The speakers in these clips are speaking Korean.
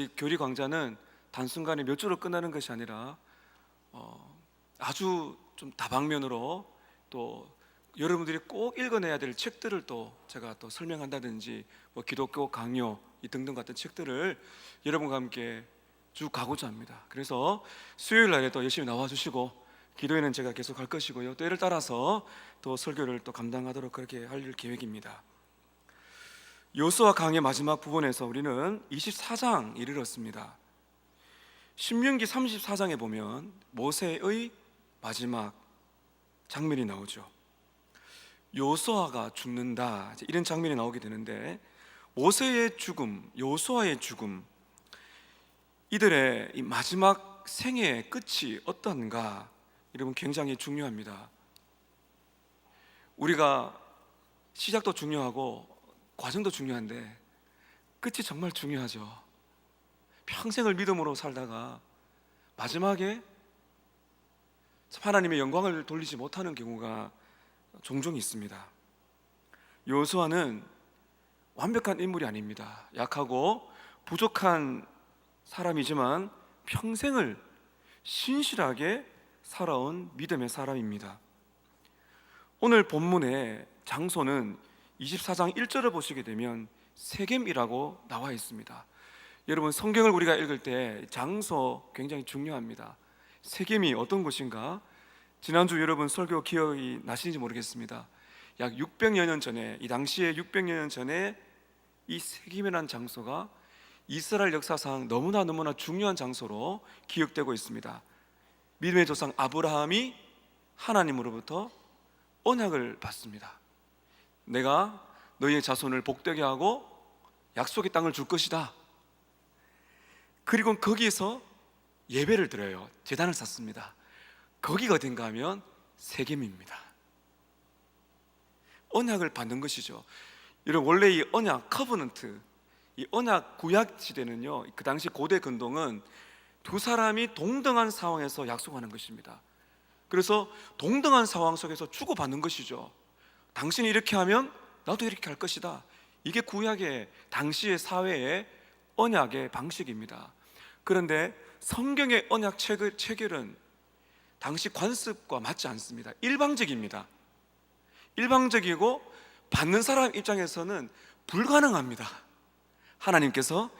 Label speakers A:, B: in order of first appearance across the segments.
A: 이 교리 강좌는 단순간에 몇 주로 끝나는 것이 아니라 아주 좀 다방면으로 또 여러분들이 꼭 읽어내야 될 책들을 또 제가 또 설명한다든지 기독교 강요 등등 같은 책들을 여러분과 함께 쭉 가고자 합니다. 그래서 수요일 날에도 열심히 나와주시고 기도회는 제가 계속 할 것이고요, 때를 따라서 또 설교를 또 감당하도록 그렇게 할 계획입니다. 여호수아 강의 마지막 부분에서 우리는 24장 이르렀습니다. 신명기 34장에 보면 모세의 마지막 장면이 나오죠. 여호수아가 죽는다, 이런 장면이 나오게 되는데, 모세의 죽음, 여호수아의 죽음, 이들의 이 마지막 생애의 끝이 어떤가, 여러분 굉장히 중요합니다. 우리가 시작도 중요하고 과정도 중요한데 끝이 정말 중요하죠. 평생을 믿음으로 살다가 마지막에 하나님의 영광을 돌리지 못하는 경우가 종종 있습니다. 여호수아는 완벽한 인물이 아닙니다. 약하고 부족한 사람이지만 평생을 신실하게 살아온 믿음의 사람입니다. 오늘 본문의 장소는 24장 1절을 보시게 되면 세겜이라고 나와 있습니다. 여러분, 성경을 우리가 읽을 때 장소 굉장히 중요합니다. 세겜이 어떤 곳인가? 지난주 여러분 설교 기억이 나시는지 모르겠습니다. 약 600여 년 전에, 이 당시에 600여 년 전에 이 세겜이라는 장소가 이스라엘 역사상 너무나 중요한 장소로 기억되고 있습니다. 믿음의 조상 아브라함이 하나님으로부터 언약을 받습니다. 내가 너희의 자손을 복되게 하고 약속의 땅을 줄 것이다. 그리고 거기에서 예배를 드려요. 제단을 쌓습니다. 거기가 어딘가 하면 세겜입니다. 언약을 받는 것이죠. 여러분, 원래 이 언약, 커버넌트, 이 언약 구약 시대는요, 그 당시 고대 근동은 두 사람이 동등한 상황에서 약속하는 것입니다. 그래서 동등한 상황 속에서 주고받는 것이죠. 당신이 이렇게 하면 나도 이렇게 할 것이다. 이게 구약의 당시의 사회의 언약의 방식입니다. 그런데 성경의 언약 체결은 당시 관습과 맞지 않습니다. 일방적입니다. 일방적이고 받는 사람 입장에서는 불가능합니다. 하나님께서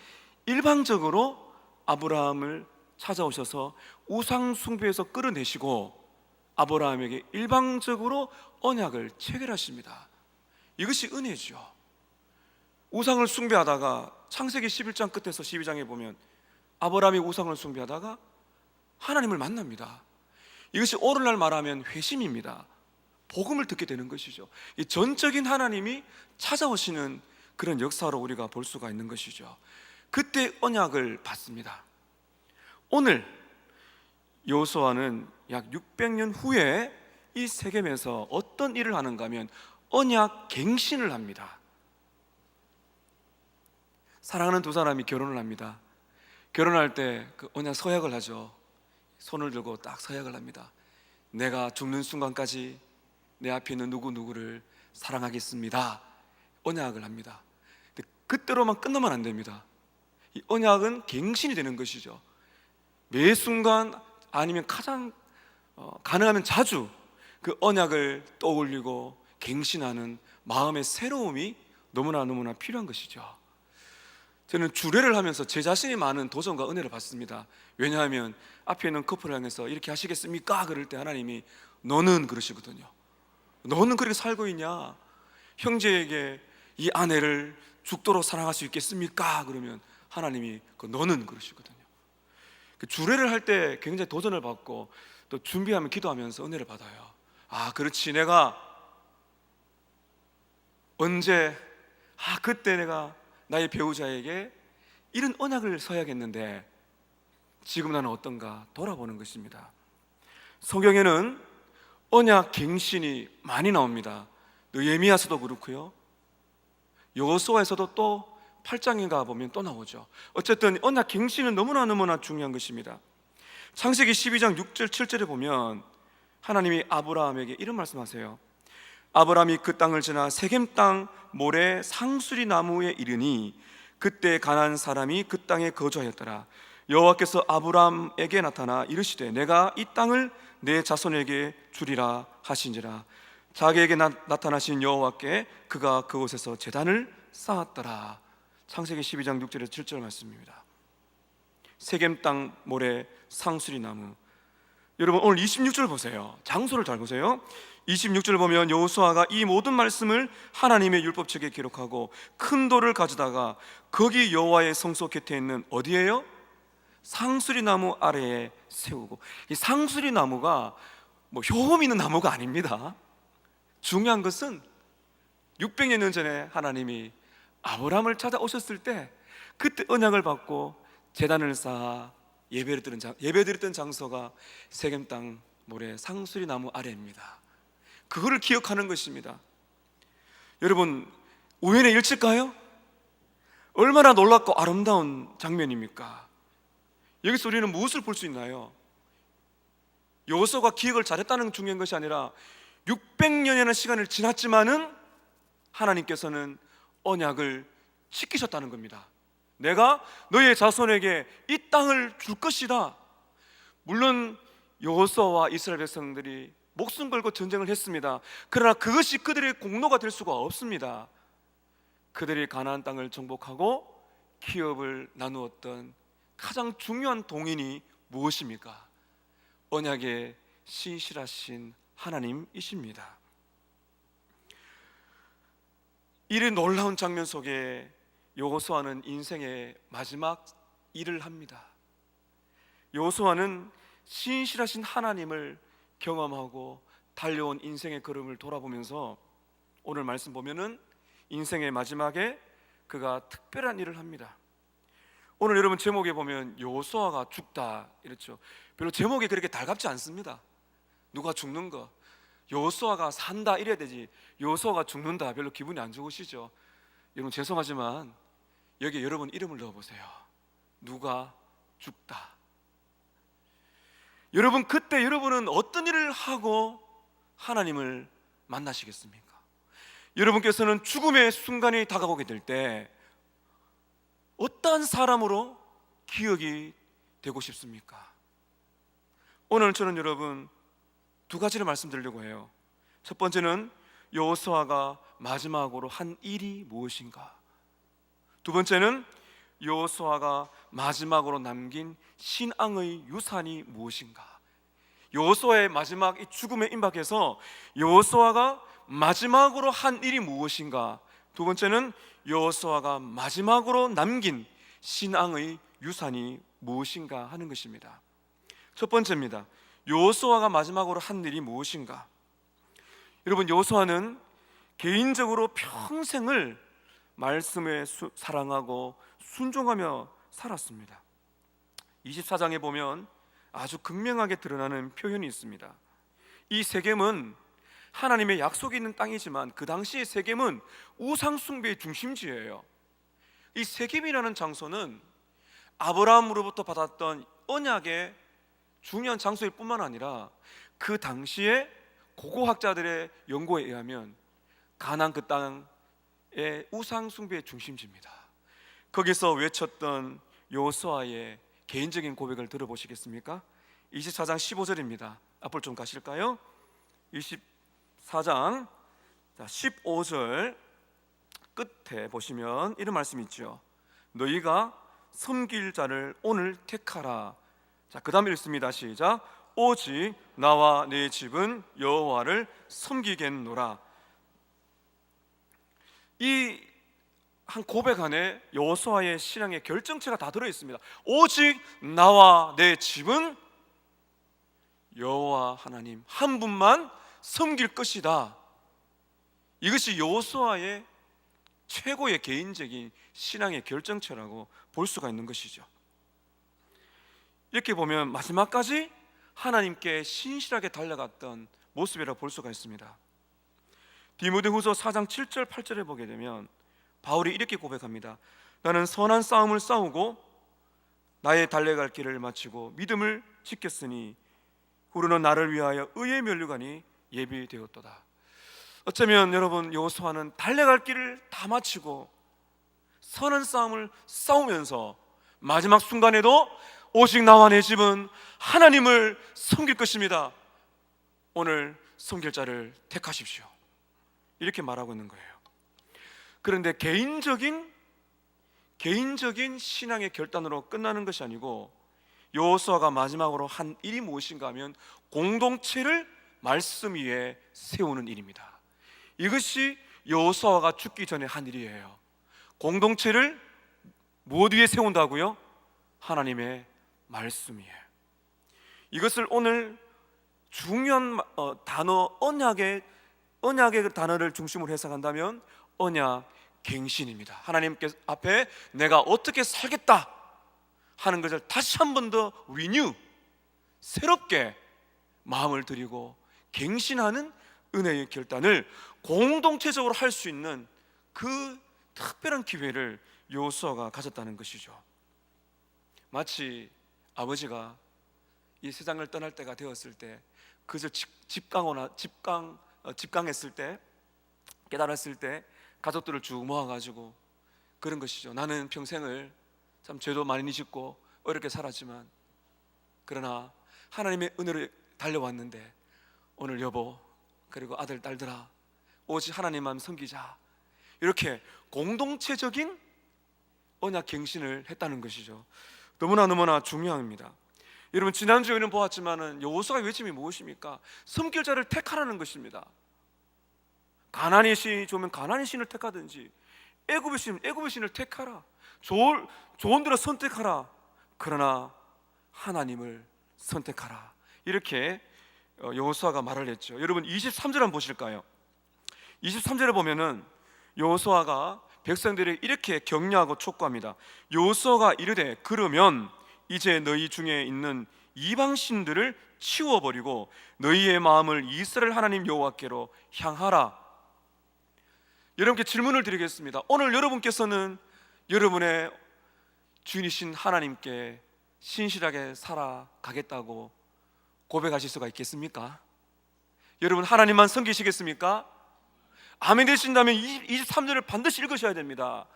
A: 일방적으로 아브라함을 찾아오셔서 우상 숭배에서 끌어내시고 아브라함에게 일방적으로 언약을 체결하십니다. 이것이 은혜죠. 우상을 숭배하다가 창세기 11장 끝에서 12장에 보면 아브라함이 우상을 숭배하다가 하나님을 만납니다. 이것이 오늘날 말하면 회심입니다. 복음을 듣게 되는 것이죠. 이 전적인 하나님이 찾아오시는 그런 역사로 우리가 볼 수가 있는 것이죠. 그때 언약을 받습니다. 오늘 여호수아는 약 600년 후에 이 세겜에서 어떤 일을 하는가 하면 언약 갱신을 합니다. 사랑하는 두 사람이 결혼을 합니다. 결혼할 때 그 언약 서약을 하죠. 손을 들고 딱 서약을 합니다. 내가 죽는 순간까지 내 앞에 있는 누구누구를 사랑하겠습니다. 언약을 합니다. 근데 그때로만 끝나면 안 됩니다. 이 언약은 갱신이 되는 것이죠. 매 순간, 아니면 가장 가능하면 자주 그 언약을 떠올리고 갱신하는 마음의 새로움이 너무나 필요한 것이죠. 저는 주례를 하면서 제 자신이 많은 도전과 은혜를 받습니다. 왜냐하면 앞에 있는 커플을 향해서 이렇게 하시겠습니까? 그럴 때 하나님이 너는 그러시거든요. 너는 그렇게 살고 있냐? 형제에게 이 아내를 죽도록 사랑할 수 있겠습니까? 그러면 하나님이 너는 그러시거든요. 그 주례를 할 때 굉장히 도전을 받고 또 준비하면 기도하면서 은혜를 받아요. 아, 그렇지, 내가 언제 그때 내가 나의 배우자에게 이런 언약을 서야겠는데 지금 나는 어떤가 돌아보는 것입니다. 성경에는 언약 갱신이 많이 나옵니다. 느헤미야서도 그렇고요, 여호수아에서도 또 8장인가 보면 또 나오죠. 어쨌든 언약 갱신은 너무나 중요한 것입니다. 창세기 12장 6절 7절에 보면 하나님이 아브라함에게 이런 말씀하세요. 아브라함이 그 땅을 지나 세겜 땅 모래 상수리 나무에 이르니 그때 가나안 사람이 그 땅에 거주하였더라. 여호와께서 아브람에게 나타나 이르시되 내가 이 땅을 내 자손에게 주리라 하신지라. 자기에게 나타나신 여호와께 그가 그곳에서 제단을 쌓았더라. 창세기 12장 6절에서 7절 말씀입니다. 세겜 땅 모래 상수리 나무. 여러분 오늘 26절 보세요. 장소를 잘 보세요. 26절 보면 여호수아가 이 모든 말씀을 하나님의 율법책에 기록하고 큰 돌을 가져다가 거기 여호와의 성소 곁에 있는 어디예요? 상수리 나무 아래에 세우고. 이 상수리 나무가 뭐 효험 있는 나무가 아닙니다. 중요한 것은 600년 전에 하나님이 아브라함을 찾아오셨을 때 그때 언약을 받고 제단을 쌓아 예배드렸던 장소가 세겜 땅 모래 상수리 나무 아래입니다. 그거를 기억하는 것입니다. 여러분 우연의 일치일까요? 얼마나 놀랍고 아름다운 장면입니까? 여기서 우리는 무엇을 볼 수 있나요? 여호수아가 기억을 잘했다는 중요한 것이 아니라 600년이라는 시간을 지났지만은 하나님께서는 언약을 지키셨다는 겁니다. 내가 너의 자손에게 이 땅을 줄 것이다. 물론 여호수아와 이스라엘 백성들이 목숨 걸고 전쟁을 했습니다. 그러나 그것이 그들의 공로가 될 수가 없습니다. 그들이 가나안 땅을 정복하고 기업을 나누었던 가장 중요한 동인이 무엇입니까? 언약의 신실하신 하나님이십니다. 이런 놀라운 장면 속에 여호수아는 인생의 마지막 일을 합니다. 여호수아는 신실하신 하나님을 경험하고 달려온 인생의 걸음을 돌아보면서 오늘 말씀 보면은 인생의 마지막에 그가 특별한 일을 합니다. 오늘 여러분 제목에 보면 여호수아가 죽다 이랬죠. 별로 제목이 그렇게 달갑지 않습니다. 누가 죽는 거, 여호수아가 산다 이래야 되지 여호수아가 죽는다 별로 기분이 안 좋으시죠? 여러분 죄송하지만 여기에 여러분 이름을 넣어보세요. 누가 죽다. 여러분 그때 여러분은 어떤 일을 하고 하나님을 만나시겠습니까? 여러분께서는 죽음의 순간이 다가오게 될 때 어떠한 사람으로 기억이 되고 싶습니까? 오늘 저는 여러분 두 가지를 말씀드리려고 해요. 첫 번째는 여호수아가 마지막으로 한 일이 무엇인가. 두 번째는 여호수아가 마지막으로 남긴 신앙의 유산이 무엇인가. 여호수아의 마지막 이 죽음에 임박해서 여호수아가 마지막으로 한 일이 무엇인가. 두 번째는 여호수아가 마지막으로 남긴 신앙의 유산이 무엇인가 하는 것입니다. 첫 번째입니다. 여호수아가 마지막으로 한 일이 무엇인가. 여러분 여호수아는 개인적으로 평생을 말씀에 사랑하고 순종하며 살았습니다. 24장에 보면 아주 극명하게 드러나는 표현이 있습니다. 이 세겜은 하나님의 약속이 있는 땅이지만 그 당시의 세겜은 우상 숭배의 중심지예요. 이 세겜이라는 장소는 아브라함으로부터 받았던 언약의 중요한 장소일 뿐만 아니라 그 당시에 고고학자들의 연구에 의하면 가나안 그 땅의 우상 숭배의 중심지입니다. 거기서 외쳤던 여호수아의 개인적인 고백을 들어보시겠습니까? 24장 15절입니다. 앞으로 좀 가실까요? 24장 15절 끝에 보시면 이런 말씀이 있죠. 너희가 섬길 자를 오늘 택하라. 자, 그 다음에 읽습니다. 시작. 오직 나와 내 집은 여호와를 섬기겠노라. 이 한 고백 안에 여호수아의 신앙의 결정체가 다 들어있습니다. 오직 나와 내 집은 여호와 하나님 한 분만 섬길 것이다. 이것이 여호수아의 최고의 개인적인 신앙의 결정체라고 볼 수가 있는 것이죠. 이렇게 보면 마지막까지 하나님께 신실하게 달려갔던 모습이라고 볼 수가 있습니다. 디모데후서 4장 7절 8절에 보게 되면 바울이 이렇게 고백합니다. 나는 선한 싸움을 싸우고 나의 달려갈 길을 마치고 믿음을 지켰으니 후로는 나를 위하여 의의 면류관이 예비되었도다. 어쩌면 여러분 여호수아는 달려갈 길을 다 마치고 선한 싸움을 싸우면서 마지막 순간에도 오직 나와 내 집은 하나님을 섬길 것입니다. 오늘 섬길 자를 택하십시오. 이렇게 말하고 있는 거예요. 그런데 개인적인 신앙의 결단으로 끝나는 것이 아니고 여호수아가 마지막으로 한 일이 무엇인가 하면 공동체를 말씀 위에 세우는 일입니다. 이것이 여호수아가 죽기 전에 한 일이에요. 공동체를 무엇 위에 세운다고요? 하나님의 말씀 위에. 이것을 오늘 중요한 단어 언약의 단어를 중심으로 해석한다면 언약 갱신입니다. 하나님께 앞에 내가 어떻게 살겠다 하는 것을 다시 한 번 더 리뉴, 새롭게 마음을 들이고 갱신하는 은혜의 결단을 공동체적으로 할 수 있는 그 특별한 기회를 여호수아가 가졌다는 것이죠. 마치 아버지가 이 세상을 떠날 때가 되었을 때, 그저 집강했을 때, 깨달았을 때 가족들을 쭉 모아가지고 그런 것이죠. 나는 평생을 참 죄도 많이 짓고 어렵게 살았지만 그러나 하나님의 은혜로 달려왔는데 오늘 여보 그리고 아들 딸들아 오직 하나님만 섬기자, 이렇게 공동체적인 언약 갱신을 했다는 것이죠. 너무나 중요합니다. 여러분, 지난주에는 보았지만은 여호수아의 외침이 무엇입니까? 섬길 자를 택하라는 것입니다. 가나안의 신이 좋으면 가나안의 신을 택하든지, 애굽의 신은 애굽의 신을 택하라, 좋은 대로 선택하라, 그러나 하나님을 선택하라, 이렇게 여호수아가 말을 했죠. 여러분 23절 한번 보실까요? 23절에 보면은 여호수아가 백성들이 이렇게 격려하고 촉구합니다. 여호수아가 이르되 그러면 이제 너희 중에 있는 이방신들을 치워버리고 너희의 마음을 이스라엘 하나님 여호와께로 향하라. 여러분께 질문을 드리겠습니다. 오늘 여러분께서는 여러분의 주인이신 하나님께 신실하게 살아가겠다고 고백하실 수가 있겠습니까? 여러분 하나님만 섬기시겠습니까? 아멘 되신다면 23절을 반드시 읽으셔야 됩니다.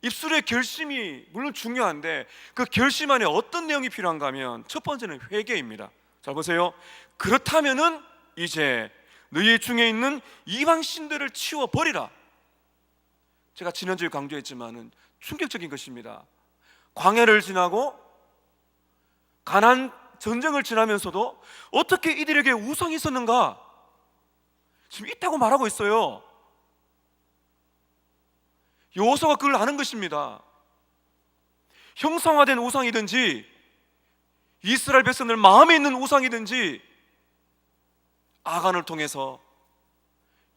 A: 입술의 결심이 물론 중요한데 그 결심 안에 어떤 내용이 필요한가 하면 첫 번째는 회개입니다. 잘 보세요. 그렇다면은 이제 너희 중에 있는 이방신들을 치워버리라. 제가 지난주에 강조했지만은 충격적인 것입니다. 광야를 지나고 가나안 전쟁을 지나면서도 어떻게 이들에게 우상이 있었는가? 지금 있다고 말하고 있어요. 여호수아가 그걸 아는 것입니다. 형상화된 우상이든지 이스라엘 백성들 마음에 있는 우상이든지 아간을 통해서,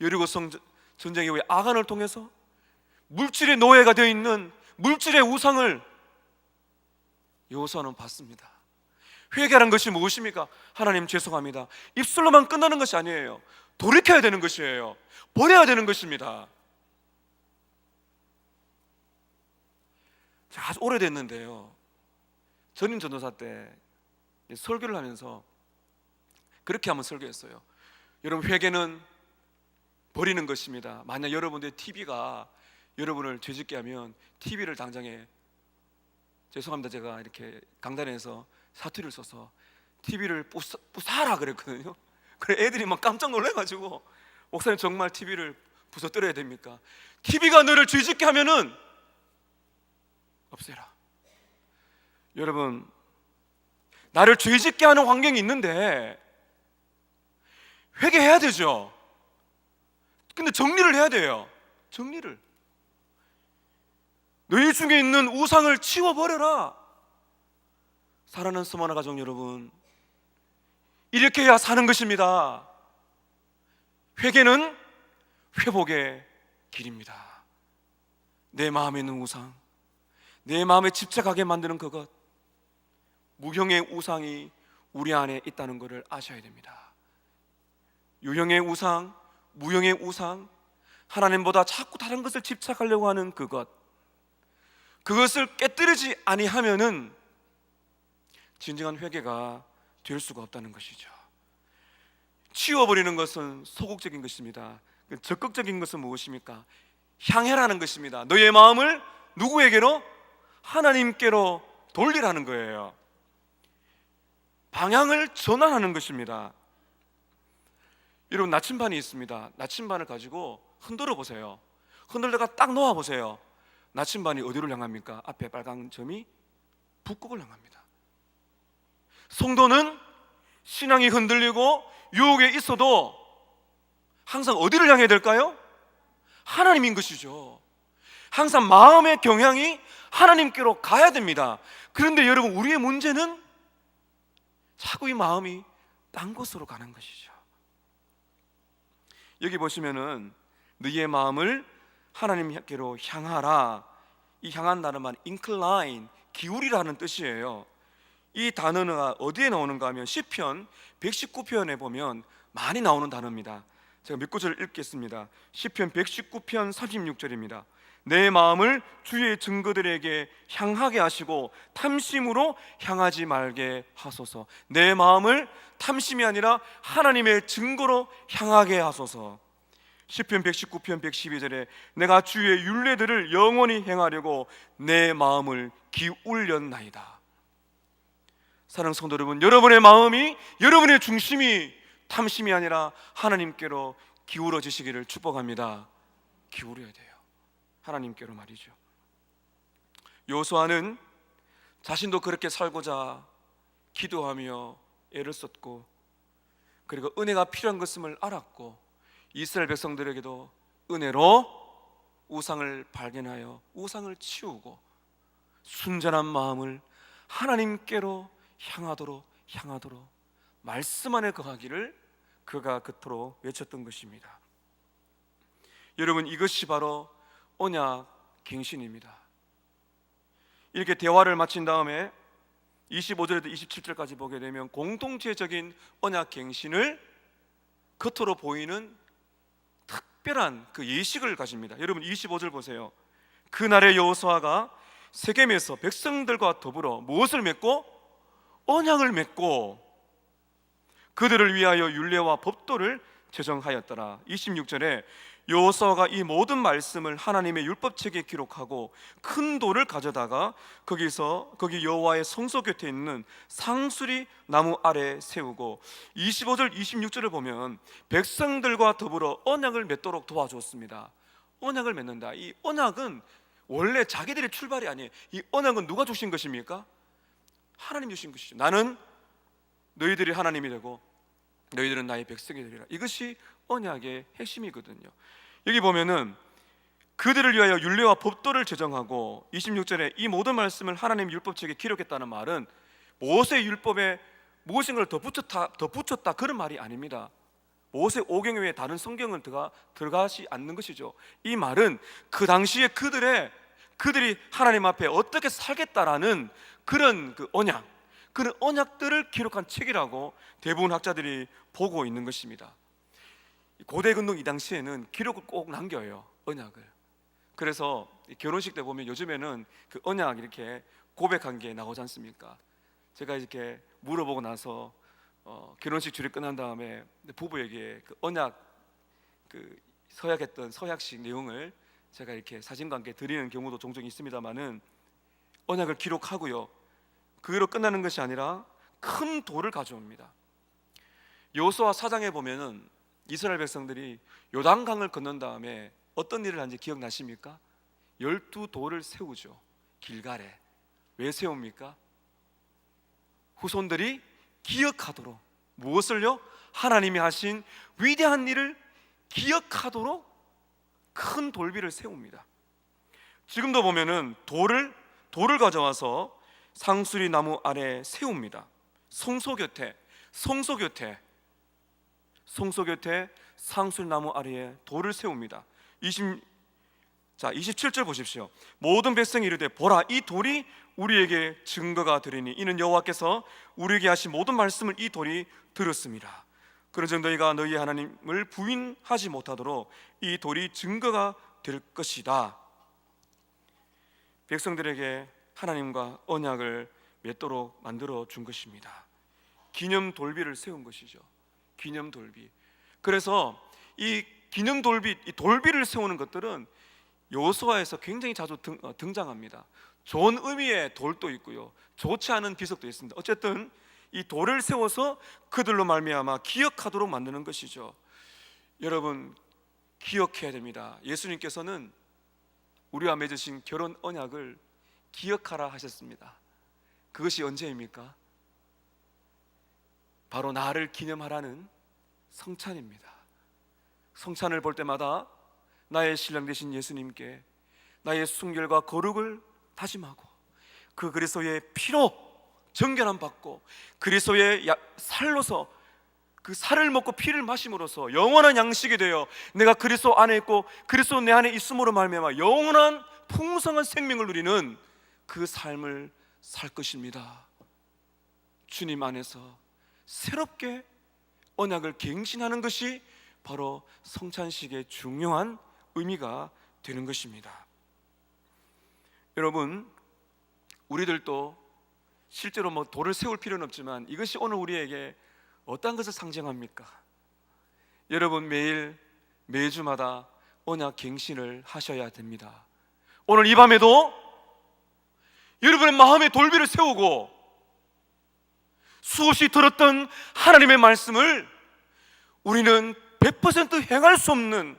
A: 여리고성 전쟁 이후에 아간을 통해서 물질의 노예가 되어 있는 물질의 우상을 여호수아는 봤습니다. 회개하는 것이 무엇입니까? 하나님 죄송합니다. 입술로만 끝나는 것이 아니에요. 돌이켜야 되는 것이에요. 버려야 되는 것입니다. 아주 오래됐는데요, 전임 전도사 때 설교를 하면서 그렇게 한번 설교했어요. 여러분, 회개는 버리는 것입니다. 만약 여러분들의 TV가 여러분을 죄짓게 하면 TV를 당장에, 죄송합니다, 제가 이렇게 강단에서 사투리를 써서 TV를 부사라 그랬거든요. 그래 애들이 막 깜짝 놀라가지고 목사님 정말 TV를 부서뜨려야 됩니까? TV가 너를 죄짓게 하면은 없애라. 여러분, 나를 죄짓게 하는 환경이 있는데 회개해야 되죠. 근데 정리를 해야 돼요. 정리를. 너희 중에 있는 우상을 치워버려라. 사랑하는 스마나 가족 여러분, 이렇게 해야 사는 것입니다. 회개는 회복의 길입니다. 내 마음에 있는 우상, 내 마음에 집착하게 만드는 그것, 무형의 우상이 우리 안에 있다는 것을 아셔야 됩니다. 유형의 우상, 무형의 우상, 하나님보다 자꾸 다른 것을 집착하려고 하는 그것을 깨뜨리지 아니하면은 진정한 회개가 될 수가 없다는 것이죠. 치워버리는 것은 소극적인 것입니다. 적극적인 것은 무엇입니까? 향해라는 것입니다. 너의 마음을 누구에게로? 하나님께로 돌리라는 거예요. 방향을 전환하는 것입니다. 여러분, 나침반이 있습니다. 나침반을 가지고 흔들어 보세요. 흔들다가 딱 놓아 보세요. 나침반이 어디로 향합니까? 앞에 빨간 점이 북극을 향합니다. 성도는 신앙이 흔들리고 유혹에 있어도 항상 어디를 향해야 될까요? 하나님인 것이죠. 항상 마음의 경향이 하나님께로 가야 됩니다. 그런데 여러분, 우리의 문제는 자꾸 이 마음이 딴 곳으로 가는 것이죠. 여기 보시면은 너희의 마음을 하나님께로 향하라. 이 향한다는 말은 incline, 기울이라는 뜻이에요. 이 단어가 어디에 나오는가 하면 시편 119편에 보면 많이 나오는 단어입니다. 제가 몇 구절을 읽겠습니다. 시편 119편 36절입니다. 내 마음을 주의 증거들에게 향하게 하시고 탐심으로 향하지 말게 하소서. 내 마음을 탐심이 아니라 하나님의 증거로 향하게 하소서. 시편 119편 112절에 내가 주의 율례들을 영원히 행하려고 내 마음을 기울였나이다. 사랑하는 성도 여러분, 여러분의 마음이, 여러분의 중심이 탐심이 아니라 하나님께로 기울어지시기를 축복합니다. 기울여야 돼요. 하나님께로 말이죠. 여호수아는 자신도 그렇게 살고자 기도하며 애를 썼고, 그리고 은혜가 필요한 것임을 알았고, 이스라엘 백성들에게도 은혜로 우상을 발견하여 우상을 치우고 순전한 마음을 하나님께로 향하도록 말씀 안에 거하기를 그가 그토록 외쳤던 것입니다. 여러분, 이것이 바로 언약 갱신입니다. 이렇게 대화를 마친 다음에 25절에서 27절까지 보게 되면 공동체적인 언약 갱신을 겉으로 보이는 특별한 그 예식을 가집니다. 여러분, 25절 보세요. 그날의 여호수아가 세겜에서 백성들과 더불어 무엇을 맺고? 언약을 맺고 그들을 위하여 율례와 법도를 제정하였더라. 26절에 여호수아가 이 모든 말씀을 하나님의 율법책에 기록하고 큰 돌을 가져다가 거기 여호와의 성소 곁에 있는 상수리 나무 아래 세우고, 25절 26절을 보면 백성들과 더불어 언약을 맺도록 도와주었습니다. 언약을 맺는다. 이 언약은 원래 자기들의 출발이 아니에요. 이 언약은 누가 주신 것입니까? 하나님 주신 것이죠. 나는 너희들이 하나님이 되고 너희들은 나의 백성이 되리라. 이것이 언약의 핵심이거든요. 여기 보면은 그들을 위하여 율례와 법도를 제정하고, 26절에 이 모든 말씀을 하나님 율법책에 기록했다는 말은 모세 율법에 무엇인가를 더 붙였다 그런 말이 아닙니다. 모세 오경 외에 다른 성경은 들어가지 않는 것이죠. 이 말은 그 당시에 그들이 하나님 앞에 어떻게 살겠다라는 그런 언약, 그런 언약들을 기록한 책이라고 대부분 학자들이 보고 있는 것입니다. 고대 근동 이 당시에는 기록을 꼭 남겨요, 언약을. 그래서 결혼식 때 보면 요즘에는 그 언약 이렇게 고백한 게 나오지 않습니까? 제가 이렇게 물어보고 나서 결혼식 줄이 끝난 다음에 부부에게 그 언약 서약했던 서약식 내용을 제가 이렇게 사진과 함께 드리는 경우도 종종 있습니다만은, 언약을 기록하고요, 그대로 끝나는 것이 아니라 큰 돌을 가져옵니다. 여호수아 4장에 보면은 이스라엘 백성들이 요단강을 건넌 다음에 어떤 일을 하는지 기억나십니까? 12돌을 세우죠, 길갈에. 왜 세웁니까? 후손들이 기억하도록. 무엇을요? 하나님이 하신 위대한 일을 기억하도록 큰 돌비를 세웁니다. 지금도 보면은 돌을 가져와서 상수리 나무 아래 세웁니다. 성소 곁에 상수리 나무 아래에 돌을 세웁니다. 27절 보십시오. 모든 백성이 이르되 보라, 이 돌이 우리에게 증거가 되리니 이는 여호와께서 우리에게 하신 모든 말씀을 이 돌이 들었습니다. 그런즉 너희가 너희의 하나님을 부인하지 못하도록 이 돌이 증거가 될 것이다. 백성들에게 하나님과 언약을 맺도록 만들어 준 것입니다. 기념 돌비를 세운 것이죠. 기념 돌비. 그래서 이 기념 돌비, 이 돌비를 세우는 것들은 여호수아에서 굉장히 자주 등장합니다. 좋은 의미의 돌도 있고요, 좋지 않은 비석도 있습니다. 어쨌든 이 돌을 세워서 그들로 말미암아 기억하도록 만드는 것이죠. 여러분, 기억해야 됩니다. 예수님께서는 우리와 맺으신 결혼 언약을 기억하라 하셨습니다. 그것이 언제입니까? 바로 나를 기념하라는 성찬입니다. 성찬을 볼 때마다 나의 신랑 되신 예수님께 나의 순결과 거룩을 다짐하고 그 그리스도의 피로 정결함 받고 그리스도의 살로서 그 살을 먹고 피를 마심으로써 영원한 양식이 되어 내가 그리스도 안에 있고 그리스도 내 안에 있음으로 말미암아 영원한 풍성한 생명을 누리는 그 삶을 살 것입니다. 주님 안에서 새롭게 언약을 갱신하는 것이 바로 성찬식의 중요한 의미가 되는 것입니다. 여러분, 우리들도 실제로 돌을 세울 필요는 없지만 이것이 오늘 우리에게 어떤 것을 상징합니까? 여러분, 매주마다 언약 갱신을 하셔야 됩니다. 오늘 이 밤에도 여러분의 마음에 돌비를 세우고 수없이 들었던 하나님의 말씀을 우리는 100% 행할 수 없는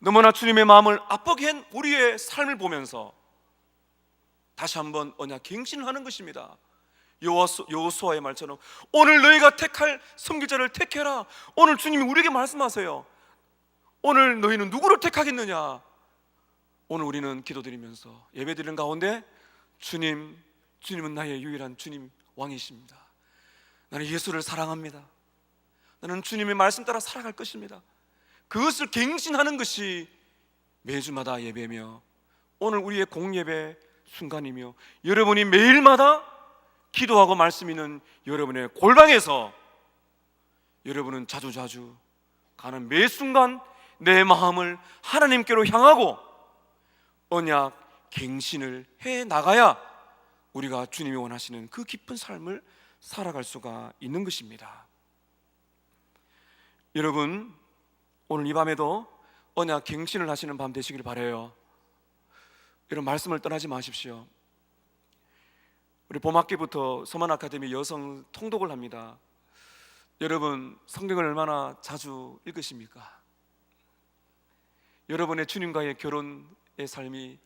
A: 너무나 주님의 마음을 아프게 한 우리의 삶을 보면서 다시 한번 언약 갱신을 하는 것입니다. 여호수아의 말처럼 오늘 너희가 택할 선지자를 택해라. 오늘 주님이 우리에게 말씀하세요. 오늘 너희는 누구를 택하겠느냐? 오늘 우리는 기도드리면서 예배드리는 가운데 주님은 나의 유일한 주님 왕이십니다. 나는 예수를 사랑합니다. 나는 주님의 말씀 따라 살아갈 것입니다. 그것을 갱신하는 것이 매주마다 예배며 오늘 우리의 공예배 순간이며 여러분이 매일마다 기도하고 말씀 있는 여러분의 골방에서 여러분은 자주자주 가는 매 순간 내 마음을 하나님께로 향하고 언약 갱신을 해 나가야 우리가 주님이 원하시는 그 깊은 삶을 살아갈 수가 있는 것입니다. 여러분, 오늘 이 밤에도 언약 갱신을 하시는 밤 되시길 바라요. 이런 말씀을 떠나지 마십시오. 우리 봄학기부터 서만 아카데미 여성 통독을 합니다. 여러분, 성경을 얼마나 자주 읽으십니까? 여러분의 주님과의 결혼의 삶이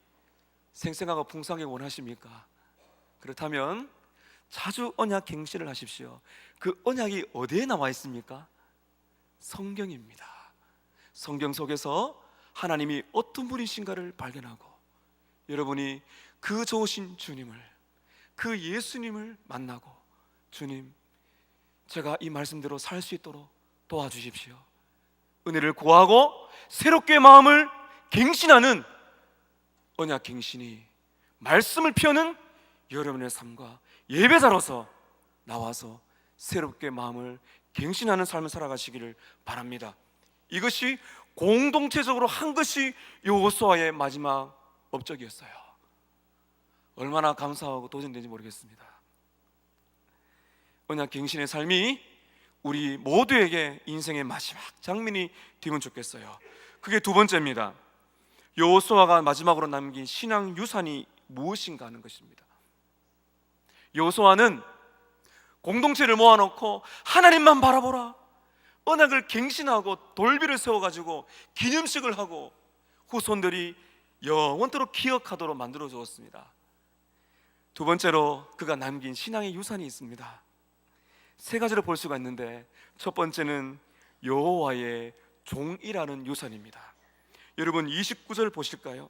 A: 생생하고 풍성하게 원하십니까? 그렇다면 자주 언약 갱신을 하십시오. 그 언약이 어디에 나와 있습니까? 성경입니다. 성경 속에서 하나님이 어떤 분이신가를 발견하고 여러분이 그 좋으신 주님을, 그 예수님을 만나고 주님, 제가 이 말씀대로 살 수 있도록 도와주십시오. 은혜를 구하고 새롭게 마음을 갱신하는 언약 갱신이 말씀을 펴는 여러분의 삶과 예배자로서 나와서 새롭게 마음을 갱신하는 삶을 살아가시기를 바랍니다. 이것이 공동체적으로 한 것이 여호수아의 마지막 업적이었어요. 얼마나 감사하고 도전된지 모르겠습니다. 언약 갱신의 삶이 우리 모두에게 인생의 마지막 장면이 되면 좋겠어요. 그게 두 번째입니다. 여호수아가 마지막으로 남긴 신앙 유산이 무엇인가 하는 것입니다. 여호수아는 공동체를 모아놓고 하나님만 바라보라, 언약을 갱신하고 돌비를 세워가지고 기념식을 하고 후손들이 영원토록 기억하도록 만들어 주었습니다. 두 번째로 그가 남긴 신앙의 유산이 있습니다. 세 가지로 볼 수가 있는데 첫 번째는 여호와의 종이라는 유산입니다. 여러분 29절 보실까요?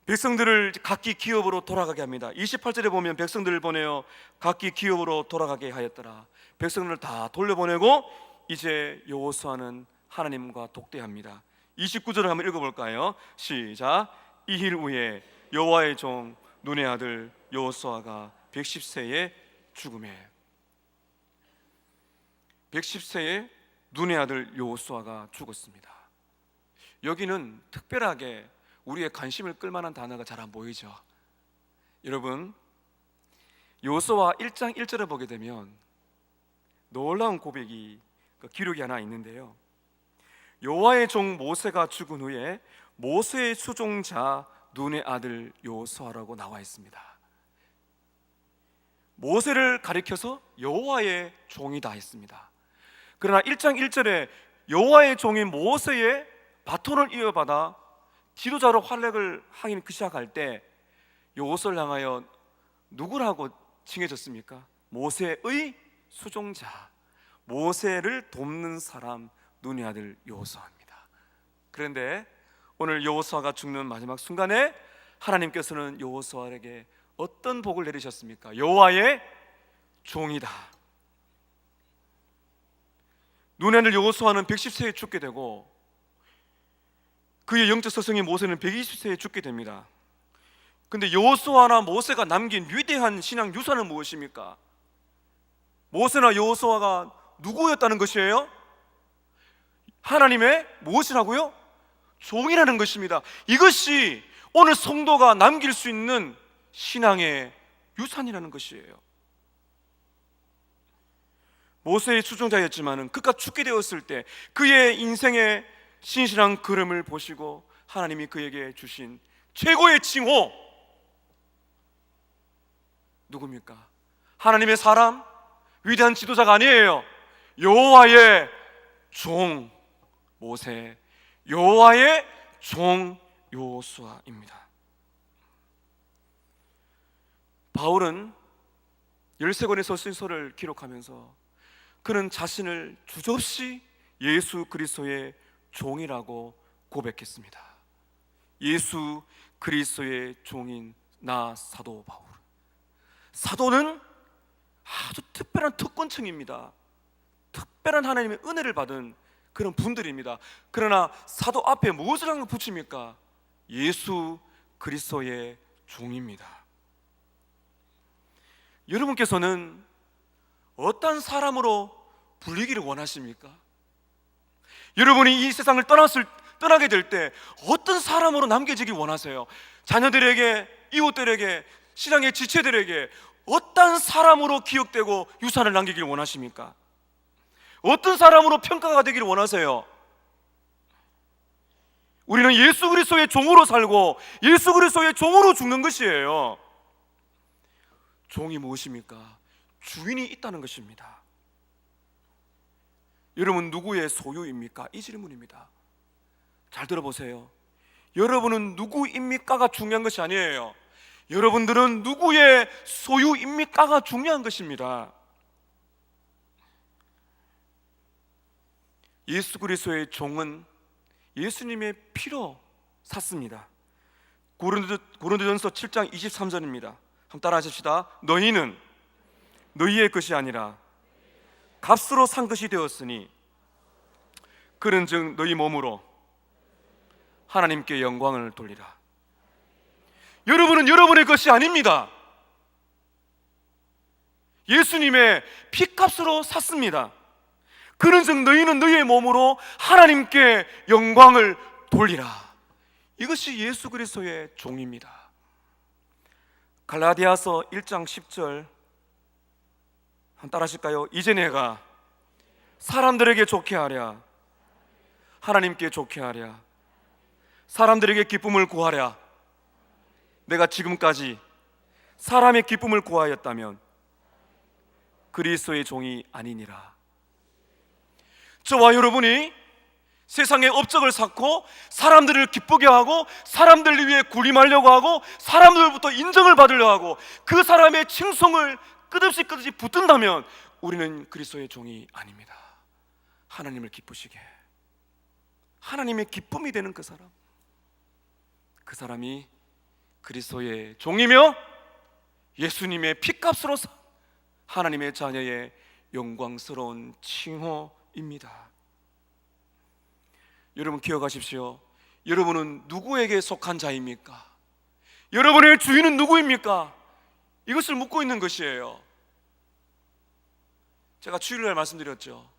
A: 백성들을 각기 기업으로 돌아가게 합니다. 28절에 보면 백성들을 보내어 각기 기업으로 돌아가게 하였더라. 백성들을 다 돌려보내고 이제 여호수아는 하나님과 독대합니다. 29절을 한번 읽어볼까요? 시작. 이힐 후에 여호와의 종 눈의 아들 여호수아가 110세에 죽음에, 110세에 눈의 아들 여호수아가 죽었습니다. 여기는 특별하게 우리의 관심을 끌만한 단어가 잘 안 보이죠. 여러분, 여호수아 1장 1절을 보게 되면 놀라운 고백이 기록이 하나 있는데요. 여호와의 종 모세가 죽은 후에 모세의 수종자 눈의 아들 여호수아라고 나와 있습니다. 모세를 가리켜서 여호와의 종이다 했습니다. 그러나 1장 1절에 여호와의 종인 모세의 바톤을 이어받아 지도자로 활약을 하기 시작할 때 여호수아를 향하여 누구라고 칭해졌습니까? 모세의 수종자, 모세를 돕는 사람, 눈의 아들 여호수아입니다. 그런데 오늘 여호수아가 죽는 마지막 순간에 하나님께서는 여호수아에게 어떤 복을 내리셨습니까? 여호와의 종이다. 눈의 아들 여호수아는 110세에 죽게 되고 그의 영적 스승인 모세는 120세에 죽게 됩니다. 근데 여호수아나 모세가 남긴 위대한 신앙 유산은 무엇입니까? 모세나 여호수아가 누구였다는 것이에요? 하나님의 무엇이라고요? 종이라는 것입니다. 이것이 오늘 성도가 남길 수 있는 신앙의 유산이라는 것이에요. 모세의 수종자였지만 그가 죽게 되었을 때 그의 인생의 신실한 걸음을 보시고 하나님이 그에게 주신 최고의 칭호 누굽니까? 하나님의 사람, 위대한 지도자가 아니에요. 여호와의 종 모세, 여호와의 종 여호수아입니다. 바울은 13권의 서신서를 기록하면서 그는 자신을 주저없이 예수 그리스도의 종이라고 고백했습니다. 예수 그리스도의 종인 나 사도 바울. 사도는 아주 특별한 특권층입니다. 특별한 하나님의 은혜를 받은 그런 분들입니다. 그러나 사도 앞에 무엇을 붙입니까? 예수 그리스도의 종입니다. 여러분께서는 어떤 사람으로 불리기를 원하십니까? 여러분이 이 세상을 떠나게 될 때 어떤 사람으로 남겨지길 원하세요? 자녀들에게, 이웃들에게, 신앙의 지체들에게 어떤 사람으로 기억되고 유산을 남기길 원하십니까? 어떤 사람으로 평가가 되기를 원하세요? 우리는 예수 그리스도의 종으로 살고 예수 그리스도의 종으로 죽는 것이에요. 종이 무엇입니까? 주인이 있다는 것입니다. 여러분 누구의 소유입니까? 이 질문입니다. 잘 들어보세요. 여러분은 누구입니까가 중요한 것이 아니에요. 여러분들은 누구의 소유입니까가 중요한 것입니다. 예수 그리스도의 종은 예수님의 피로 샀습니다. 고린도전서 7장 23절입니다. 한번 따라 하십시다. 너희는 너희의 것이 아니라 값으로 산 것이 되었으니 그런즉 너희 몸으로 하나님께 영광을 돌리라. 여러분은 여러분의 것이 아닙니다. 예수님의 피값으로 샀습니다. 그런즉 너희는 너희의 몸으로 하나님께 영광을 돌리라. 이것이 예수 그리스도의 종입니다. 갈라디아서 1장 10절 한번 따라 하실까요? 이제 내가 사람들에게 좋게 하랴, 하나님께 좋게 하랴, 사람들에게 기쁨을 구하랴. 내가 지금까지 사람의 기쁨을 구하였다면 그리스도의 종이 아니니라. 저와 여러분이 세상의 업적을 쌓고 사람들을 기쁘게 하고 사람들 위해 군림하려고 하고 사람들부터 인정을 받으려고 하고 그 사람의 칭송을 끝없이 붙든다면 우리는 그리스도의 종이 아닙니다. 하나님을 기쁘시게, 하나님의 기쁨이 되는 그 사람이 그리스도의 종이며 예수님의 피값으로 하나님의 자녀의 영광스러운 칭호입니다. 여러분 기억하십시오. 여러분은 누구에게 속한 자입니까? 여러분의 주인은 누구입니까? 이것을 묻고 있는 것이에요. 제가 주일날 말씀드렸죠.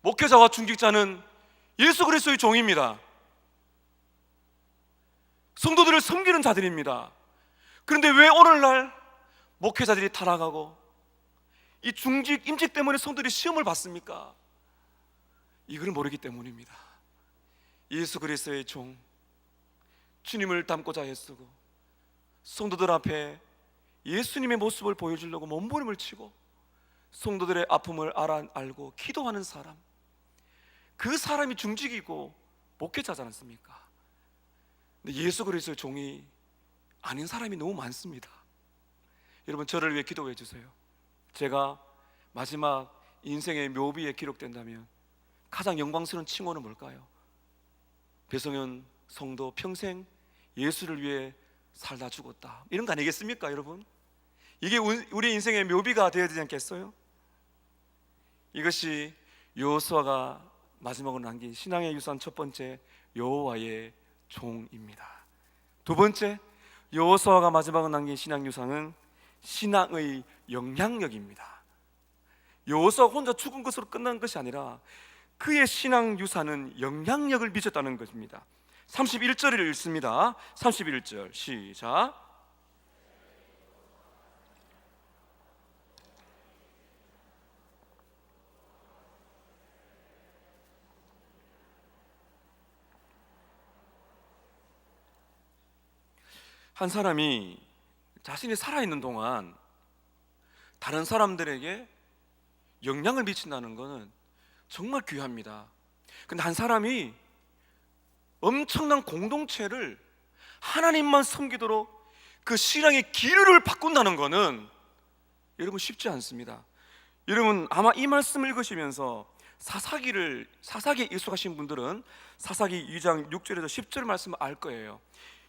A: 목회자와 중직자는 예수 그리스도의 종입니다. 성도들을 섬기는 자들입니다. 그런데 왜 오늘날 목회자들이 타락하고 이 중직, 임직 때문에 성도들이 시험을 받습니까? 이걸 모르기 때문입니다. 예수 그리스도의 종, 주님을 닮고자 애쓰고 성도들 앞에 예수님의 모습을 보여주려고 몸부림을 치고 성도들의 아픔을 알고 기도하는 사람, 그 사람이 중직이고 목회자지 않습니까? 근데 예수 그리스도의 종이 아닌 사람이 너무 많습니다. 여러분, 저를 위해 기도해 주세요. 제가 마지막 인생의 묘비에 기록된다면 가장 영광스러운 칭호는 뭘까요? 배성현 성도 평생 예수를 위해 살다 죽었다, 이런 거 아니겠습니까 여러분? 이게 우리 인생의 묘비가 되어야 되지 않겠어요? 이것이 여호수아가 마지막으로 남긴 신앙의 유산 첫 번째, 여호와의 종입니다. 두 번째, 여호수아가 마지막으로 남긴 신앙 유산은 신앙의 영향력입니다. 여호수아가 혼자 죽은 것으로 끝난 것이 아니라 그의 신앙 유산은 영향력을 미쳤다는 것입니다. 31절을 읽습니다. 31절 시작. 한 사람이 자신이 살아있는 동안 다른 사람들에게 영향을 미친다는 것은 정말 귀합니다. 근데 한 사람이 엄청난 공동체를 하나님만 섬기도록 그 신앙의 기류를 바꾼다는 것은 여러분 쉽지 않습니다. 여러분 아마 이 말씀을 읽으시면서 사사기에 익숙하신 분들은 사사기 2장 6절에서 10절 말씀을 알 거예요.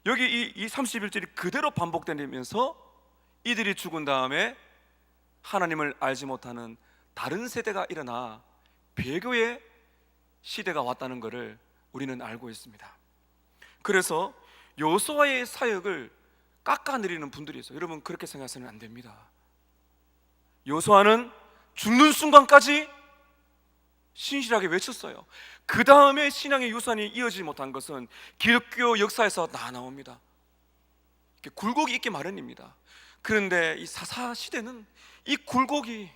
A: 여기 이 31절이 그대로 반복되면서 이들이 죽은 다음에 하나님을 알지 못하는 다른 세대가 일어나 배교의 시대가 왔다는 것을 우리는 알고 있습니다. 그래서 여호수아의 사역을 깎아내리는 분들이 있어요. 여러분 그렇게 생각해서는 안 됩니다. 여호수아는 죽는 순간까지 신실하게 외쳤어요. 그 다음에 신앙의 유산이 이어지지 못한 것은 기독교 역사에서 다 나옵니다. 굴곡이 있기 마련입니다. 그런데 이 사사 시대는 이 굴곡이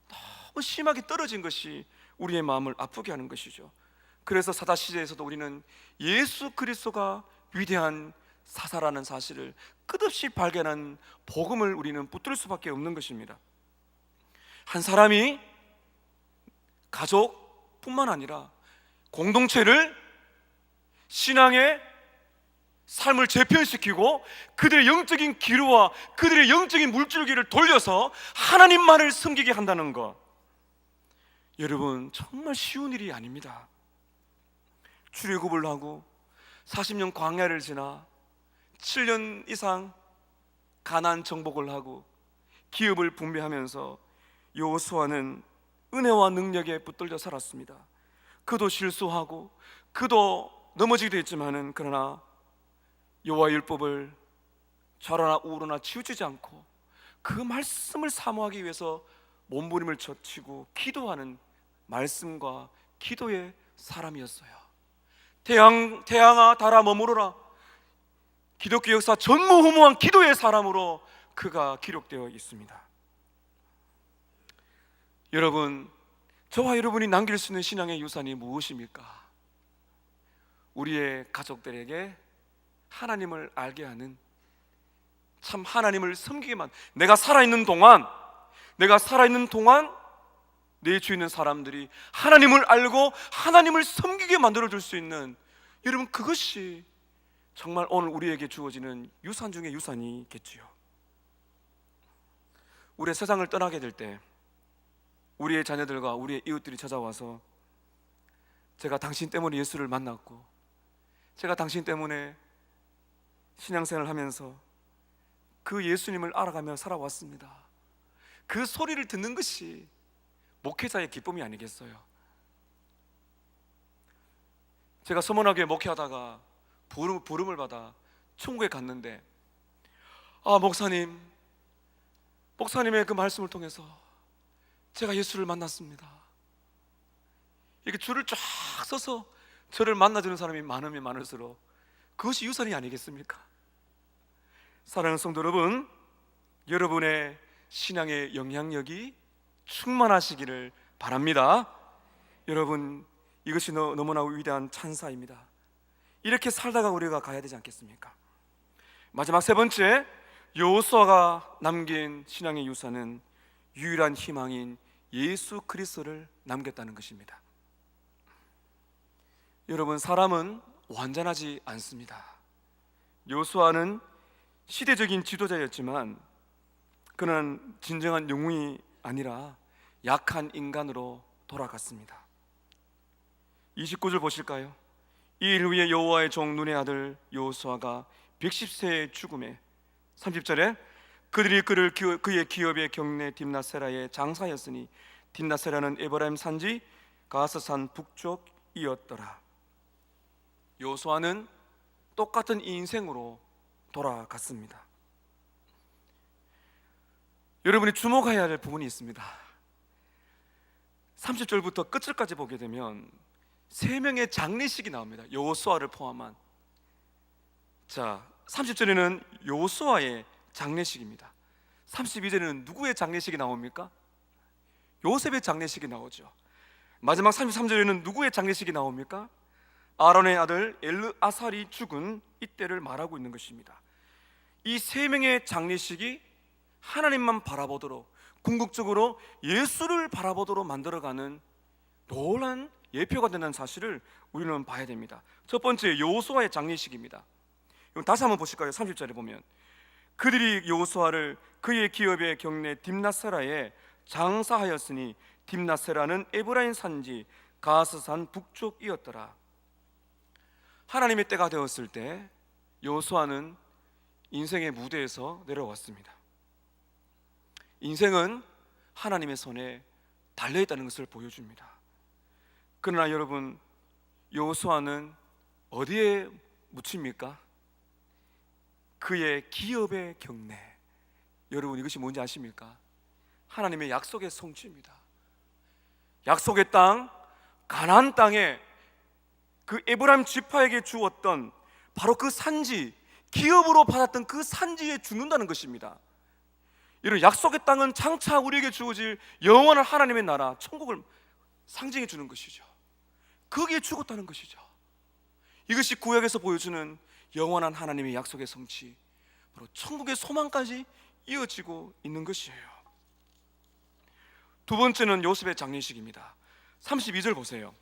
A: 너무 심하게 떨어진 것이 우리의 마음을 아프게 하는 것이죠. 그래서 사사 시대에서도 우리는 예수 그리스도가 위대한 사사라는 사실을 끝없이 발견한 복음을 우리는 붙들 수밖에 없는 것입니다. 한 사람이 가족뿐만 아니라 공동체를 신앙의 삶을 재편시키고 그들의 영적인 기류와 그들의 영적인 물줄기를 돌려서 하나님만을 섬기게 한다는 것, 여러분 정말 쉬운 일이 아닙니다. 출애굽을 하고 40년 광야를 지나 7년 이상 가나안 정복을 하고 기업을 분배하면서 여호수아는 은혜와 능력에 붙들려 살았습니다. 그도 실수하고 그도 넘어지기도 했지만은 그러나 여호와의 율법을 좌로나 우로나 치우치지 않고 그 말씀을 사모하기 위해서 몸부림을 젖히고 기도하는 말씀과 기도의 사람이었어요. 태양아 달아 머무르라, 기독교 역사 전무후무한 기도의 사람으로 그가 기록되어 있습니다. 여러분, 저와 여러분이 남길 수 있는 신앙의 유산이 무엇입니까? 우리의 가족들에게 하나님을 알게 하는, 참 하나님을 섬기게만, 내가 살아있는 동안 내 주위에 있는 사람들이 하나님을 알고 하나님을 섬기게 만들어줄 수 있는, 여러분 그것이 정말 오늘 우리에게 주어지는 유산 중의 유산이겠지요. 우리의 세상을 떠나게 될 때 우리의 자녀들과 우리의 이웃들이 찾아와서 제가 당신 때문에 예수를 만났고 제가 당신 때문에 신앙생활을 하면서 그 예수님을 알아가며 살아왔습니다, 그 소리를 듣는 것이 목회자의 기쁨이 아니겠어요? 제가 서문학교에 목회하다가 부름을 받아 천국에 갔는데, 목사님의 그 말씀을 통해서 제가 예수를 만났습니다. 이렇게 줄을 쫙 서서 저를 만나주는 사람이 많으면 많을수록 그것이 유산이 아니겠습니까? 사랑하는 성도 여러분, 여러분의 신앙의 영향력이 충만하시기를 바랍니다. 여러분, 이것이 너무나 위대한 찬사입니다. 이렇게 살다가 우리가 가야 되지 않겠습니까? 마지막 세 번째, 여호수아가 남긴 신앙의 유산은 유일한 희망인 예수 그리스도를 남겼다는 것입니다. 여러분, 사람은 완전하지 않습니다. 여호수아는 시대적인 지도자였지만 그는 진정한 영웅이 아니라 약한 인간으로 돌아갔습니다. 29절 보실까요? 이 일 후에 여호와의 종 눈의 아들 여호수아가 110세의 죽음에 30절에 그들이 그의 기업의 경내 딥나세라에 장사였으니 딥나세라는 에브라임 산지 가스산 북쪽이었더라. 여호수아는 똑같은 인생으로 돌아갔습니다. 여러분이 주목해야 할 부분이 있습니다. 30절부터 끝을까지 보게 되면 3명의 장례식이 나옵니다. 여호수아를 포함한. 자, 30절에는 여호수아의 장례식입니다. 32절에는 누구의 장례식이 나옵니까? 요셉의 장례식이 나오죠. 마지막 33절에는 누구의 장례식이 나옵니까? 아론의 아들 엘르아살이 죽은 이때를 말하고 있는 것입니다. 이 3명의 장례식이 하나님만 바라보도록, 궁극적으로 예수를 바라보도록 만들어가는 놀라운 예표가 된다는 사실을 우리는 봐야 됩니다. 첫 번째, 여호수아의 장례식입니다. 다시 한번 보실까요? 30절에 보면 그들이 여호수아를 그의 기업의 경내 딥나세라에 장사하였으니 딥나세라는 에브라임 산지 가스산 북쪽이었더라. 하나님의 때가 되었을 때 여호수아는 인생의 무대에서 내려왔습니다. 인생은 하나님의 손에 달려있다는 것을 보여줍니다. 그러나 여러분, 여호수아는 어디에 묻힙니까? 그의 기업의 경내. 여러분, 이것이 뭔지 아십니까? 하나님의 약속의 성취입니다. 약속의 땅, 가나안 땅에 그 에브라임 지파에게 주었던 바로 그 산지, 기업으로 받았던 그 산지에 죽는다는 것입니다. 이런 약속의 땅은 장차 우리에게 주어질 영원한 하나님의 나라, 천국을 상징해 주는 것이죠. 거기에 죽었다는 것이죠. 이것이 구약에서 보여주는 영원한 하나님의 약속의 성취, 바로 천국의 소망까지 이어지고 있는 것이에요. 두 번째는 요셉의 장례식입니다. 32절 보세요.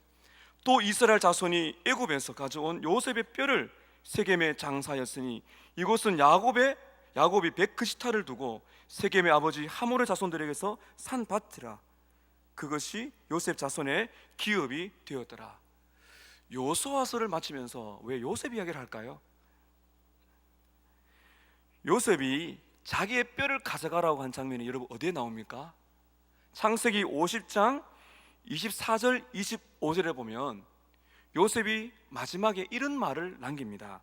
A: 또 이스라엘 자손이 애굽에서 가져온 요셉의 뼈를 세겜에 장사하였으니 이곳은 야곱이 백그시타를 두고 세겜의 아버지 하몰의 자손들에게서 산 밭이라. 그것이 요셉 자손의 기업이 되었더라. 여호수아서를 마치면서 왜 요셉 이야기를 할까요? 요셉이 자기의 뼈를 가져가라고 한 장면이 여러분 어디에 나옵니까? 창세기 50장 24절 25절에 보면 요셉이 마지막에 이런 말을 남깁니다.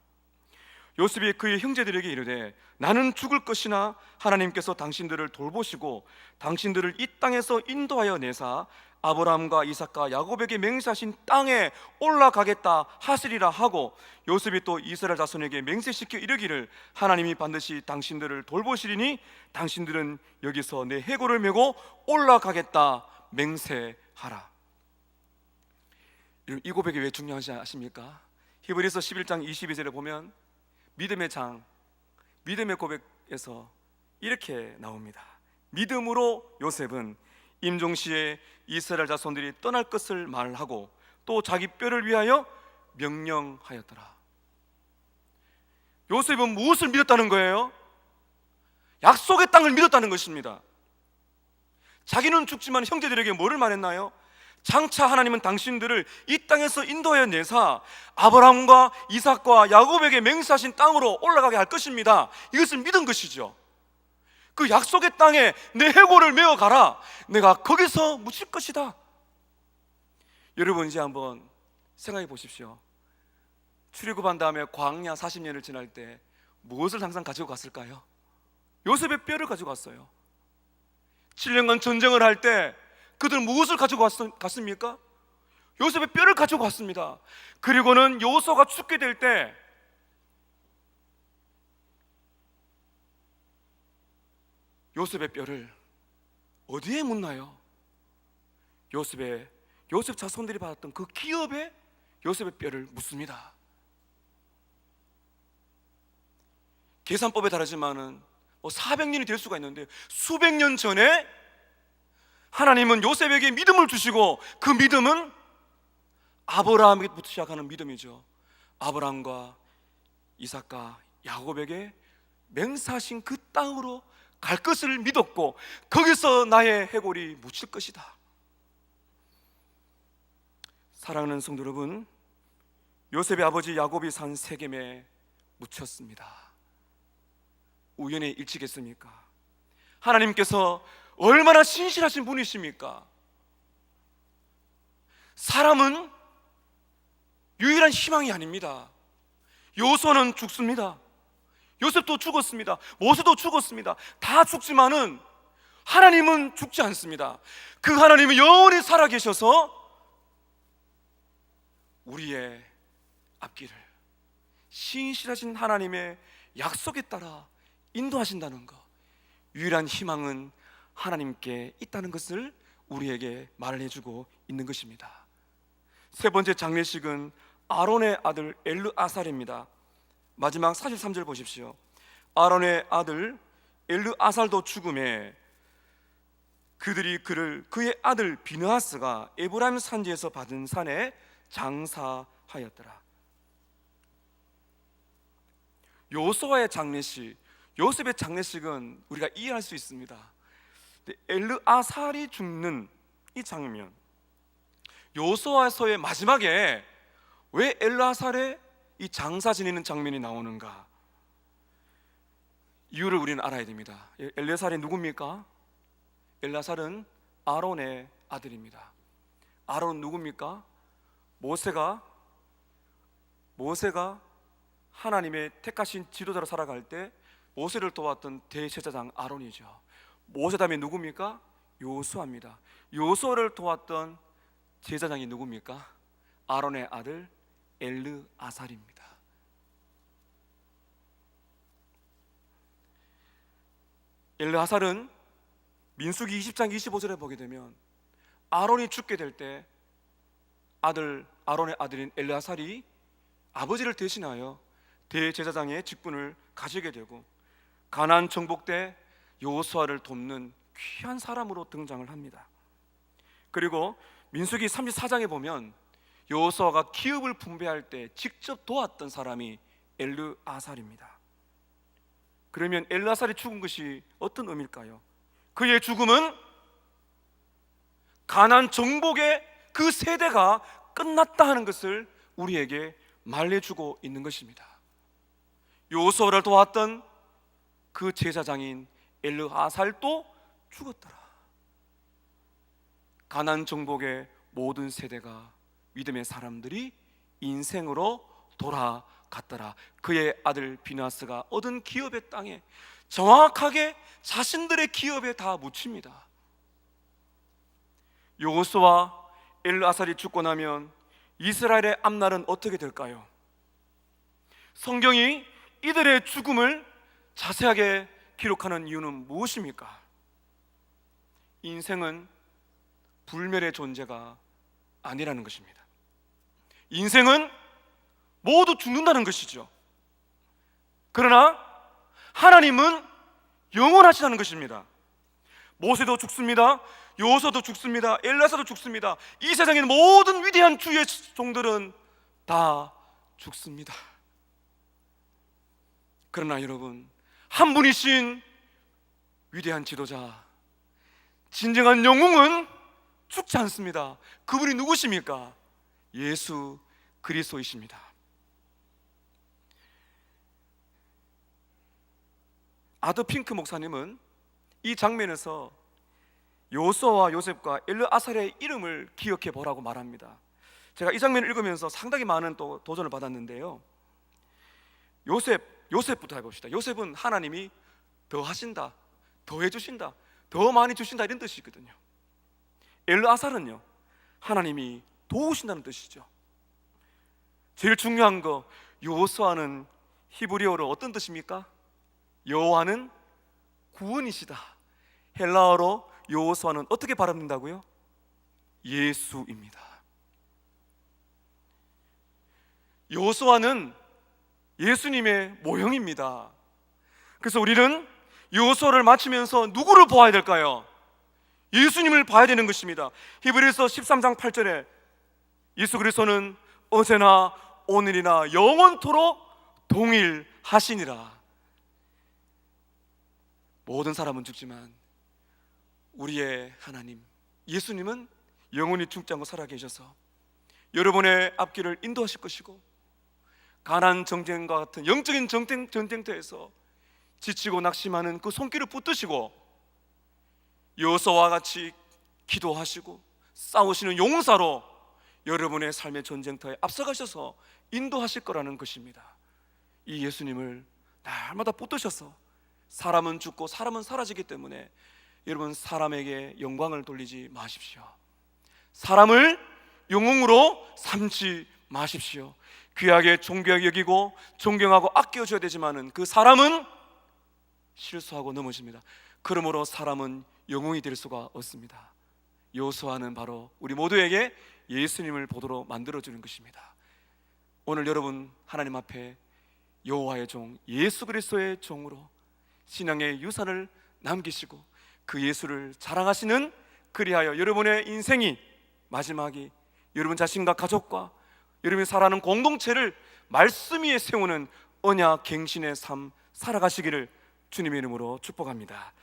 A: 요셉이 그의 형제들에게 이르되 나는 죽을 것이나 하나님께서 당신들을 돌보시고 당신들을 이 땅에서 인도하여 내사 아브라함과 이삭과 야곱에게 맹세하신 땅에 올라가겠다 하시리라 하고, 요셉이 또 이스라엘 자손에게 맹세시켜 이르기를 하나님이 반드시 당신들을 돌보시리니 당신들은 여기서 내 해골을 메고 올라가겠다 맹세하라. 이 고백이 왜 중요한지 아십니까? 히브리서 11장 22절에 보면 믿음의 장, 믿음의 고백에서 이렇게 나옵니다. 믿음으로 요셉은 임종시에 이스라엘 자손들이 떠날 것을 말하고 또 자기 뼈를 위하여 명령하였더라. 요셉은 무엇을 믿었다는 거예요? 약속의 땅을 믿었다는 것입니다. 자기는 죽지만 형제들에게 뭐를 말했나요? 장차 하나님은 당신들을 이 땅에서 인도하여 내사 아브라함과 이삭과 야곱에게 맹세하신 땅으로 올라가게 할 것입니다. 이것을 믿은 것이죠. 그 약속의 땅에 내 해골을 메어 가라. 내가 거기서 묻힐 것이다. 여러분, 이제 한번 생각해 보십시오. 출애굽한 다음에 광야 40년을 지날 때 무엇을 항상 가지고 갔을까요? 요셉의 뼈를 가지고 갔어요. 7년간 전쟁을 할 때 그들 무엇을 가지고 갔습니까? 요셉의 뼈를 가지고 갔습니다. 그리고는 여호수아가 죽게 될 때 요셉의 뼈를 어디에 묻나요? 요셉 자손들이 받았던 그 기업에 요셉의 뼈를 묻습니다. 계산법에 다르지만은 400년이 될 수가 있는데, 수백 년 전에 하나님은 요셉에게 믿음을 주시고, 그 믿음은 아브라함부터 시작하는 믿음이죠. 아브라함과 이삭과 야곱에게 맹세하신 그 땅으로 갈 것을 믿었고, 거기서 나의 해골이 묻힐 것이다. 사랑하는 성도 여러분, 요셉의 아버지 야곱이 산 세겜에 묻혔습니다. 우연에 일치겠습니까? 하나님께서 얼마나 신실하신 분이십니까? 사람은 유일한 희망이 아닙니다. 요소는 죽습니다. 요셉도 죽었습니다. 모세도 죽었습니다. 다 죽지만은 하나님은 죽지 않습니다. 그 하나님은 영원히 살아계셔서 우리의 앞길을 신실하신 하나님의 약속에 따라 인도하신다는 것, 유일한 희망은 하나님께 있다는 것을 우리에게 말해주고 있는 것입니다. 세 번째 장례식은 아론의 아들 엘르아살입니다. 마지막 43절 보십시오. 아론의 아들 엘르아살도 죽음에 그들이 그의 아들 비느하스가 에브라임 산지에서 받은 산에 장사하였더라. 요소아의 장례식, 요셉의 장례식은 우리가 이해할 수 있습니다. 엘르아살이 죽는 이 장면, 요소아서의 마지막에 왜 엘르아살의 이 장사 지내는 장면이 나오는가? 이유를 우리는 알아야 됩니다. 엘르아살이 누굽니까? 엘르아살은 아론의 아들입니다. 아론은 누굽니까? 모세가 하나님의 택하신 지도자로 살아갈 때 모세를 도왔던 대제사장 아론이죠. 모세 다음에 누굽니까? 요수아입니다. 요수아를 도왔던 제사장이 누굽니까? 아론의 아들 엘르아살입니다. 엘르아살은 민수기 20장 25절에 보게 되면 아론이 죽게 될 때 아론의 아들인 엘르아살이 아버지를 대신하여 대제사장의 직분을 가지게 되고, 가나안 정복 때 여호수아를 돕는 귀한 사람으로 등장을 합니다. 그리고 민수기 34장에 보면 여호수아가 기업을 분배할 때 직접 도왔던 사람이 엘르아살입니다. 그러면 엘르아살이 죽은 것이 어떤 의미일까요? 그의 죽음은 가나안 정복의 그 세대가 끝났다 하는 것을 우리에게 말해주고 있는 것입니다. 여호수아를 도왔던 그 제사장인 엘르아살도 죽었더라. 가나안 정복의 모든 세대가, 믿음의 사람들이 인생으로 돌아갔더라. 그의 아들 비느하스가 얻은 기업의 땅에 정확하게 자신들의 기업에 다 묻힙니다. 여호수아 엘르아살이 죽고 나면 이스라엘의 앞날은 어떻게 될까요? 성경이 이들의 죽음을 자세하게 기록하는 이유는 무엇입니까? 인생은 불멸의 존재가 아니라는 것입니다. 인생은 모두 죽는다는 것이죠. 그러나 하나님은 영원하시다는 것입니다. 모세도 죽습니다. 여호수아도 죽습니다. 엘르아살도 죽습니다. 이 세상에 있는 모든 위대한 주의 종들은 다 죽습니다. 그러나 여러분, 한 분이신 위대한 지도자, 진정한 영웅은 죽지 않습니다. 그분이 누구십니까? 예수 그리스도이십니다. 아더 핑크 목사님은 이 장면에서 여호수아와 요셉과 엘르아살의 이름을 기억해 보라고 말합니다. 제가 이 장면을 읽으면서 상당히 많은 또 도전을 받았는데요. 요셉부터 해봅시다. 요셉은 하나님이 더 하신다, 더 해주신다, 더 많이 주신다, 이런 뜻이거든요. 엘르아살은요, 하나님이 도우신다는 뜻이죠. 제일 중요한 거, 여호수아는 히브리어로 어떤 뜻입니까? 여호와는 구원이시다. 헬라어로 여호수아는 어떻게 발음된다고요? 예수입니다. 여호수아는 예수님의 모형입니다. 그래서 우리는 여호수아를 마치면서 누구를 보아야 될까요? 예수님을 봐야 되는 것입니다. 히브리서 13장 8절에 예수 그리스도는 어제나 오늘이나 영원토록 동일하시니라. 모든 사람은 죽지만 우리의 하나님 예수님은 영원히 죽지 않고 살아계셔서 여러분의 앞길을 인도하실 것이고, 가난 정쟁과 같은 영적인 전쟁터에서 지치고 낙심하는 그 손길을 붙드시고 여호수아와 같이 기도하시고 싸우시는 용사로 여러분의 삶의 전쟁터에 앞서가셔서 인도하실 거라는 것입니다. 이 예수님을 날마다 붙드셔서, 사람은 죽고 사람은 사라지기 때문에 여러분 사람에게 영광을 돌리지 마십시오. 사람을 영웅으로 삼지 마십시오. 귀하게 존귀하게 여기고 존경하고 아껴줘야 되지만은 그 사람은 실수하고 넘어집니다. 그러므로 사람은 영웅이 될 수가 없습니다. 여호수아는 바로 우리 모두에게 예수님을 보도록 만들어주는 것입니다. 오늘 여러분 하나님 앞에 여호와의 종 예수 그리스도의 종으로 신앙의 유산을 남기시고 그 예수를 자랑하시는, 그리하여 여러분의 인생이 마지막이 여러분 자신과 가족과 여러분이 살아가는 공동체를 말씀 위에 세우는 언약 갱신의 삶 살아가시기를 주님의 이름으로 축복합니다.